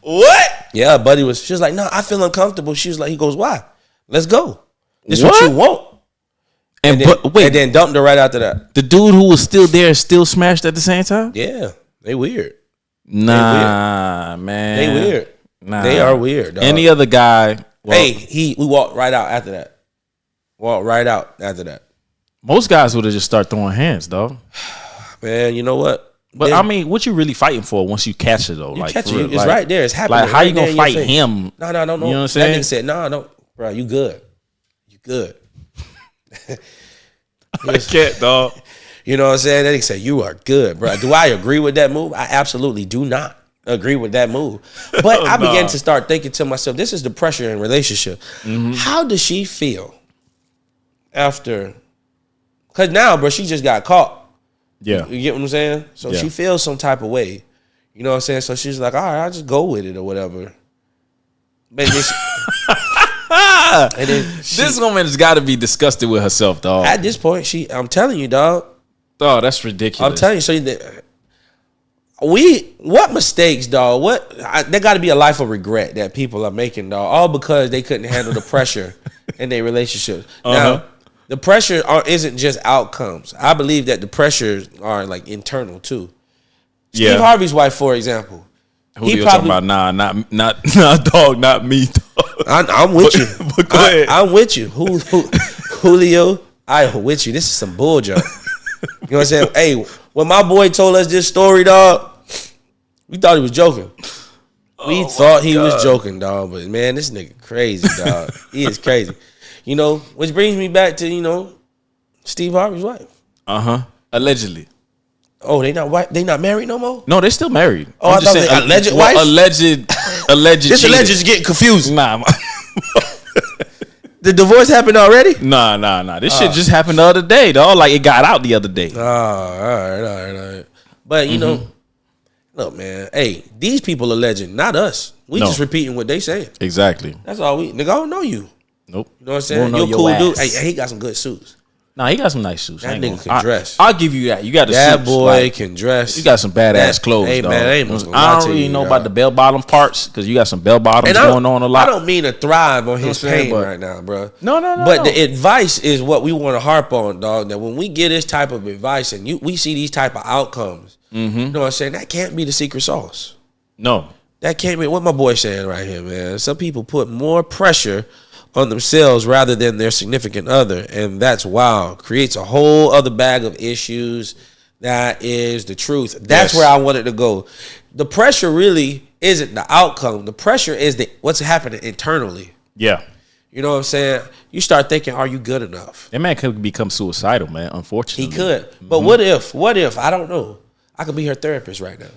What? Yeah, buddy was, she was like, no, I feel uncomfortable. She was like, he goes, why? Let's go. This what you want. And then dumped her right after that. The dude who was still there still smashed at the same time? Yeah. They weird. Nah, man. They weird. Nah. They are weird, dog. Any other guy. Well, we walked right out after that. Most guys would have just started throwing hands, dog. Man, you know what? But I mean, what you really fighting for once you catch it, though? You catch it. It's right there. It's happening. Like, how you gonna fight him? No. You know what I'm saying? That nigga said, no. Bro, you good. Good. I can't, dog. You know what I'm saying? That nigga said, you are good, bro. Do I agree with that move? I absolutely do not agree with that move. But I began to start thinking to myself, this is the pressure in relationship. How does she feel after? Because now, bro, she just got caught. Yeah. You get what I'm saying? So she feels some type of way. You know what I'm saying? So she's like, all right, I'll just go with it or whatever. But this woman has got to be disgusted with herself, dog. At this point, I'm telling you, dog. Oh, that's ridiculous. I'm telling you. So what mistakes, dog? There got to be a life of regret that people are making, dog. All because they couldn't handle the pressure in their relationships. Now, the pressure isn't just outcomes. I believe that the pressures are like internal too. Steve Harvey's wife, for example. Who you talking about? Nah, not dog, not me, dog. I'm with you. But go ahead. I'm with you. Julio, I'm with you. This is some bull junk. You know what I'm saying? Hey, when my boy told us this story, dog, we thought he was joking. We thought he was joking, dog. But man, this nigga crazy, dog. He is crazy. You know, which brings me back to, Steve Harvey's wife. Allegedly. Oh, they not married no more? No, they're still married. Oh, I'm just saying alleged wife? Alleged This alleged is getting confusing. Nah. The divorce happened already? Nah. This shit just happened the other day, dog. Like, it got out the other day. Oh, all right. But, look, man. Hey, these people are legend, not us. We just repeating what they saying. Exactly. That's all nigga, I don't know you. Nope. You know what I'm saying? You're a cool dude. Hey, he got some good suits. Nah, he got some nice suits. That nigga can dress. I'll give you that. You got the that suits. boy can dress. You got some badass clothes, hey, dog. Man, I don't really know about the bell bottom parts because you got some bell bottoms going on a lot. I don't mean to thrive on his pain right now, bro. No. But the advice is what we want to harp on, dog. That when we get this type of advice and we see these type of outcomes, you know what I'm saying? That can't be the secret sauce. No. That can't be what my boy saying right here, man. Some people put more pressure on themselves rather than their significant other, and that's wild. Creates a whole other bag of issues. That is the truth. That's where I wanted to go. The pressure really isn't the outcome. The pressure is what's happening internally. Yeah. You know what I'm saying? You start thinking, are you good enough? That man could become suicidal, man, unfortunately. He could. But what if, I don't know. I could be her therapist right now.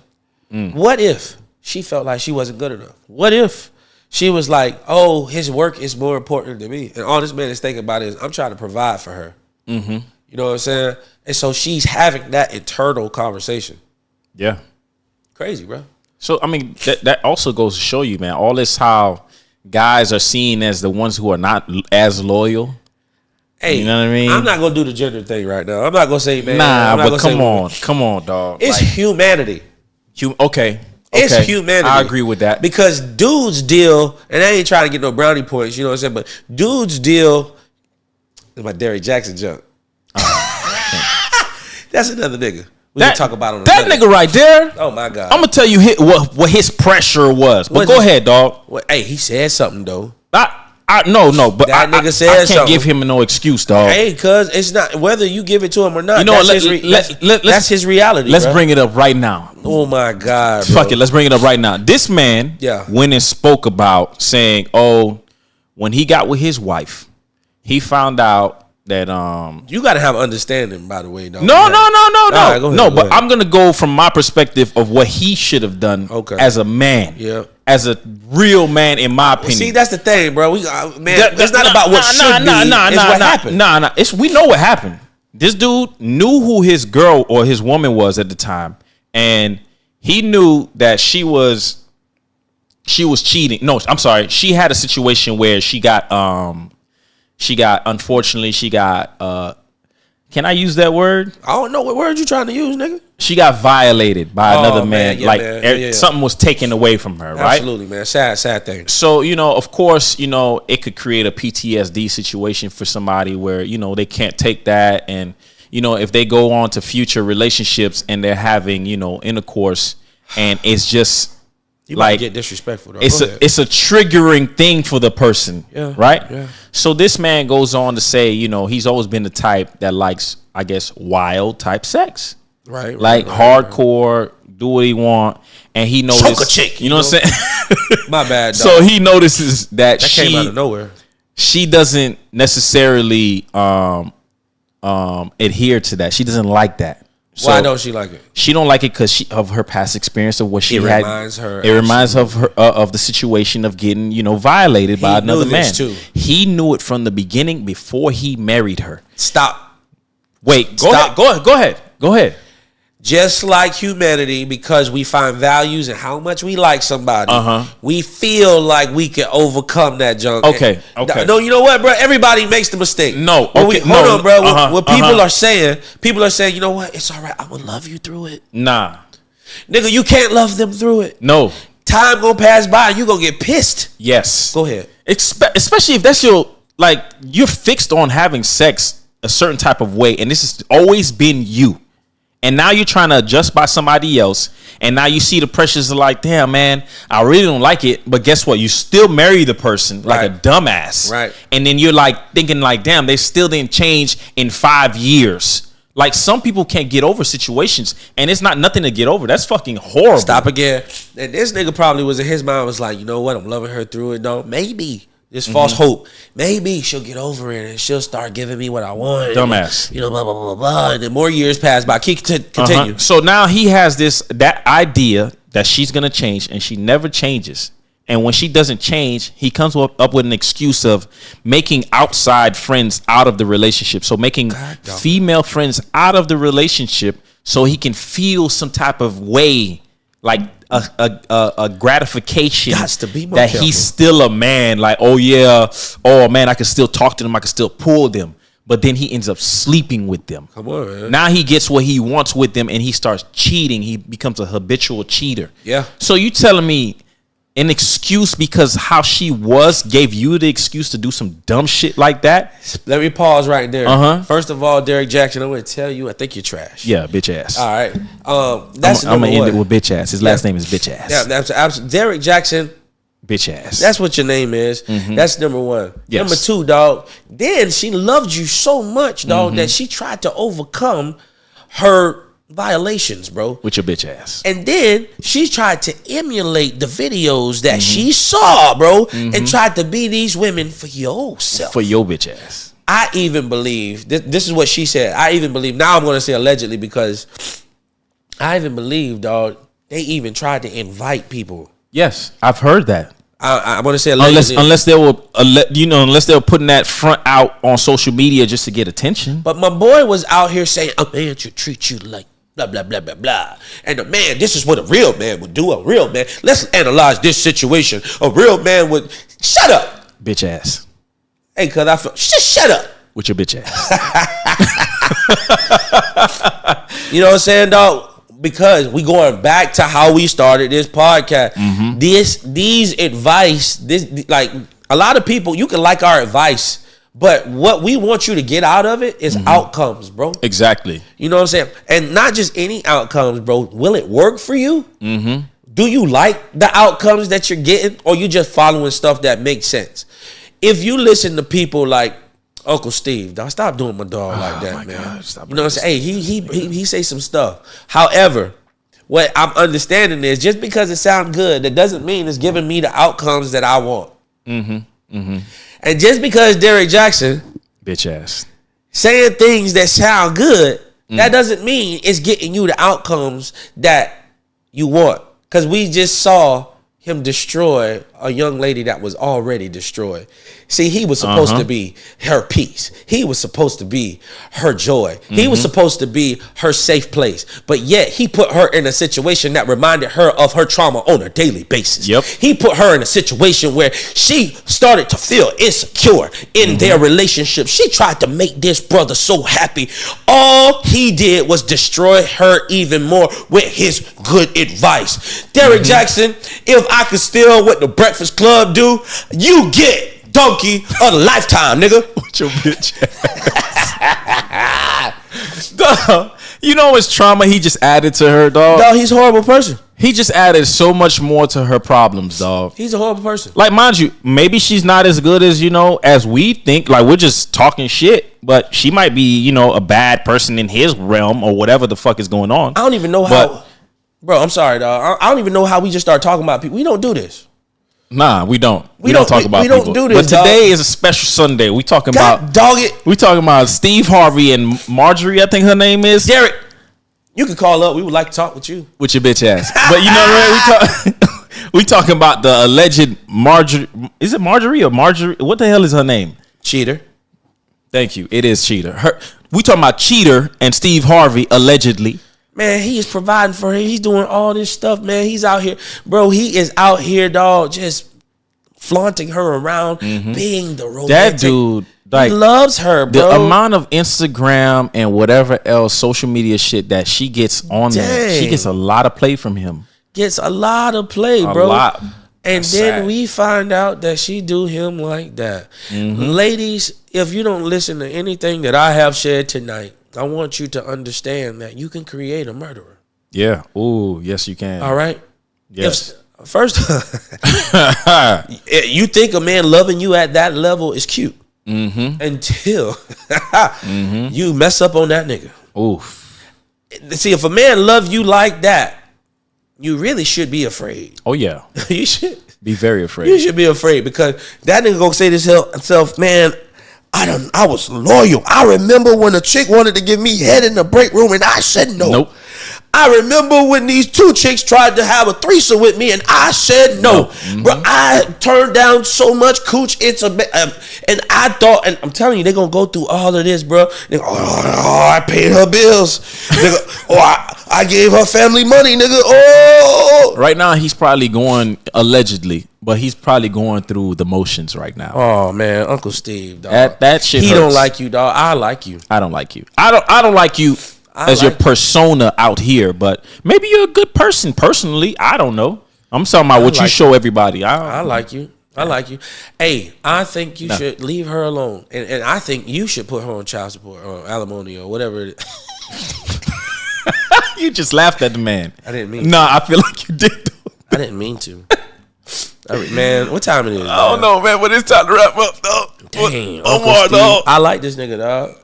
What if she felt like she wasn't good enough? What if she was like, oh, his work is more important than me. And all this man is thinking about is, I'm trying to provide for her. You know what I'm saying? And so she's having that internal conversation. Yeah. Crazy, bro. So I mean, that also goes to show you, man. All this how guys are seen as the ones who are not as loyal. Hey, you know what I mean? I'm not gonna do the gender thing right now. I'm not gonna say, man. Nah, but come on, dog. It's like, humanity. Okay. It's humanity. I agree with that. Because dudes deal, and I ain't trying to get no brownie points, you know what I'm saying? But dudes deal. It's my Derrick Jackson junk. That's another nigga. We can talk about on that nigga right there. Oh my God. I'm gonna tell you what his pressure was. But go ahead, dog. Well, hey, he said something though. No, but that nigga said I can't something. give him no excuse, dog. Hey, cuz it's not whether you give it to him or not. You know, that's his reality. Let's bring it up right now. Oh my God, bro. Fuck it, let's bring it up right now. This man went and spoke about saying, when he got with his wife, he found out that you got to have understanding, by the way. No. But I'm gonna go from my perspective of what he should have done as a man. Yeah. As a real man, in my opinion. See, that's the thing, bro. It's not about what should be. It's what happened. We know what happened. This dude knew who his girl or his woman was at the time, and he knew that she was cheating. No, I'm sorry. She had a situation where she got can I use that word? I don't know what word you trying to use, nigga. She got violated by another man. Something was taken away from her, right? Absolutely, man. Sad thing. So, of course, it could create a PTSD situation for somebody where, they can't take that. And, if they go on to future relationships and they're having, intercourse, and it's just you might get disrespectful, though. It's a triggering thing for the person, right? Yeah. So this man goes on to say, he's always been the type that likes, I guess, wild type sex. Right. Hardcore, do what he want. And he noticed. Choke a chick. You know what I'm saying? My bad, dog. So he notices that she came out of nowhere. She doesn't necessarily adhere to that. She doesn't like that. So why don't she like it? She don't like it because of her past experience of what she had. It reminds her of the situation of getting, violated by another man. Too. He knew it from the beginning before he married her. Stop. Wait. Go ahead. Just like humanity, because we find values in how much we like somebody, we feel like we can overcome that junk. Okay. No, you know what, bro? Everybody makes the mistake. No. Hold on, bro. What people are saying, you know what? It's all right. I'm going to love you through it. Nah. Nigga, you can't love them through it. No. Time going to pass by and you going to get pissed. Yes. Go ahead. Especially if that's you're fixed on having sex a certain type of way, and this has always been you. And now you're trying to adjust by somebody else. And now you see the pressures of like, damn, man, I really don't like it. But guess what? You still marry the person like a dumbass. Right. And then you're like thinking like, damn, they still didn't change in 5 years. Like some people can't get over situations. And it's not nothing to get over. That's fucking horrible. Stop again. And this nigga probably was in his mind was like, you know what? I'm loving her through it. No, maybe. This false hope. Maybe she'll get over it and she'll start giving me what I want. Dumbass. And, blah, blah, blah, blah. And then more years pass by. Continue. So now he has that idea that she's going to change, and she never changes. And when she doesn't change, he comes up with an excuse of making outside friends out of the relationship. So making female friends out of the relationship so he can feel some type of way, like a gratification that he's still a man. Like, oh man, I can still talk to them, I can still pull them. But then he ends up sleeping with them. Come on, man. Now he gets what he wants with them and he starts cheating. He becomes a habitual cheater. Yeah. So you telling me an excuse because how she gave you the excuse to do some dumb shit like that? Let me pause right there. First of all, Derrick Jackson, I'm going to tell you, I think you're trash. Yeah, bitch ass. All right. That's I'm going to end it with bitch ass. His last name is bitch ass. Yeah, that's absolutely. Derrick Jackson. Bitch ass. That's what your name is. That's number one. Yes. Number two, dog. Then she loved you so much, dog, that she tried to overcome her violations, bro, with your bitch ass. And then she tried to emulate the videos that she saw, bro, and tried to be these women for yourself, for your bitch ass. I even believe this is what she said. I even believe, now I'm going to say allegedly, because I even believe, dog, they even tried to invite people. Yes, I've heard that. I want to say allegedly. Unless they were putting that front out on social media just to get attention. But my boy was out here saying, a man should treat you like blah, blah, blah, blah, blah. And a man, this is what a real man would do. A real man. Let's analyze this situation. A real man would, shut up. Bitch ass. Hey, cuz I feel, just shut up. With your bitch ass. You know what I'm saying, dog? Because we going back to how we started this podcast. These advice, this like a lot of people, you can like our advice, but what we want you to get out of it is outcomes, bro. Exactly. You know what I'm saying? And not just any outcomes, bro. Will it work for you? Do you like the outcomes that you're getting, or you just following stuff that makes sense? If you listen to people like Uncle Steve, dog, stop doing my dog like that, man. God, you know what I'm saying? Hey, he say some stuff. However, what I'm understanding is just because it sounds good, that doesn't mean it's giving me the outcomes that I want. And just because Derek Jackson, bitch ass, saying things that sound good, that doesn't mean it's getting you the outcomes that you want. Because we just saw him destroy a young lady that was already destroyed. See, he was supposed to be her peace. He was supposed to be her joy. He was supposed to be her safe place. But yet he put her in a situation that reminded her of her trauma on a daily basis. He put her in a situation where she started to feel insecure in their relationship. She tried to make this brother so happy. All he did was destroy her even more with his good advice. Derek Jackson, if I could steal what the Breakfast Club do, you get donkey of the lifetime, nigga. With your bitch ass. Dog, you know his trauma he just added to her, dog? Dog, he's a horrible person. He just added so much more to her problems, dog. He's a horrible person. Like, mind you, maybe she's not as good as, as we think. Like, we're just talking shit. But she might be, a bad person in his realm or whatever the fuck is going on. I don't even know how... Bro, I'm sorry, dog. I don't even know how we just start talking about people. We don't do this. Nah, we don't. We don't talk about people. We don't do this, but today is a special Sunday. We talking about dog it. We talking about Steve Harvey and Marjorie, I think her name is. Derek, you can call up. We would like to talk with you. With your bitch ass. But you know what? We talking about the alleged Marjorie. Is it Marjorie or Marjorie? What the hell is her name? Cheater. Thank you. It is Cheater. We talking about Cheater and Steve Harvey allegedly. Man, he is providing for her. He's doing all this stuff, man. He's out here. Bro, he is out here, dog, just flaunting her around, being the romantic. That dude, like, he loves her, bro. The amount of Instagram and whatever else social media shit that she gets on there, she gets a lot of play from him. Gets a lot of play, bro. A lot. And then we find out that she do him like that. Ladies, if you don't listen to anything that I have shared tonight, I want you to understand that you can create a murderer. Yeah. Ooh, yes, you can. All right? Yes. First, you think a man loving you at that level is cute until you mess up on that nigga. Oof. See, if a man love you like that, you really should be afraid. Oh, yeah. You should. Be very afraid. You should be afraid because that nigga gonna say to himself, man, I was loyal. I remember when a chick wanted to give me head in the break room and I said no. Nope. I remember when these two chicks tried to have a threesome with me and I said no. Bro, I turned down so much cooch. And I thought, and I'm telling you, they're going to go through all of this, bro. They go, I paid her bills. Nigga, I gave her family money, nigga. Oh. Right now, he's probably going, allegedly, but he's probably going through the motions right now. Oh, man, Uncle Steve, dog. That shit He hurts. don't like you, dog. I like you. I don't like you. I don't like you as your persona out here, but maybe you're a good person personally. I don't know. I'm talking about what you show everybody. I like you. I like you. Hey, I think you should leave her alone. And I think you should put her on child support or alimony or whatever it is. You just laughed at the man. I didn't mean to. Nah, I feel like you did. I didn't mean to. Man, what time it is? I don't know, man, but it's time to wrap up, dog. Dang, Omar, dog. I like this nigga, dog.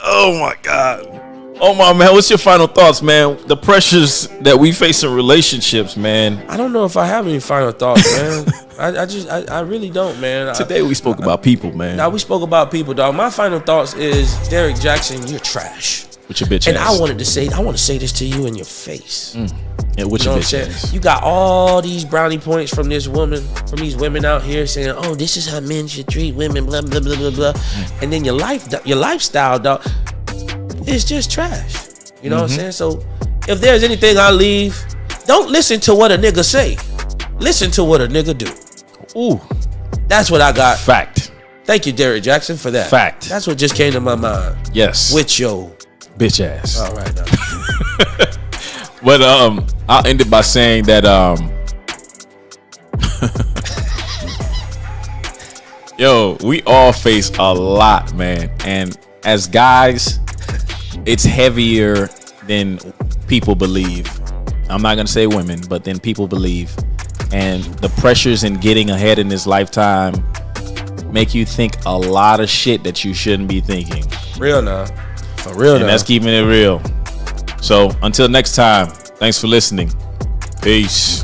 Oh, my God. Omar, man, what's your final thoughts, man? The pressures that we face in relationships, man. I don't know if I have any final thoughts, man. I really don't, man. Today we spoke about people, man. Now we spoke about people, dog. My final thoughts is Derek Jackson, you're trash. With your bitch and ass. I want to say this to you in your face. Yeah, with your bitch ass. You got all these brownie points from these women out here saying, "Oh, this is how men should treat women," blah blah blah blah blah. And then your lifestyle, dog, it's just trash. You know what I'm saying? So if there's anything I leave, don't listen to what a nigga say. Listen to what a nigga do. Ooh. That's what I got. Fact. Thank you, Derrick Jackson, for that. Fact. That's what just came to my mind. Yes. With your bitch ass. All right. Now. But I'll end it by saying that yo, we all face a lot, man. And as guys, it's heavier than people believe. I'm not gonna say women, but then people believe. And the pressures in getting ahead in this lifetime make you think a lot of shit that you shouldn't be thinking. Real now. For real now. And that's keeping it real. So until next time, thanks for listening. Peace.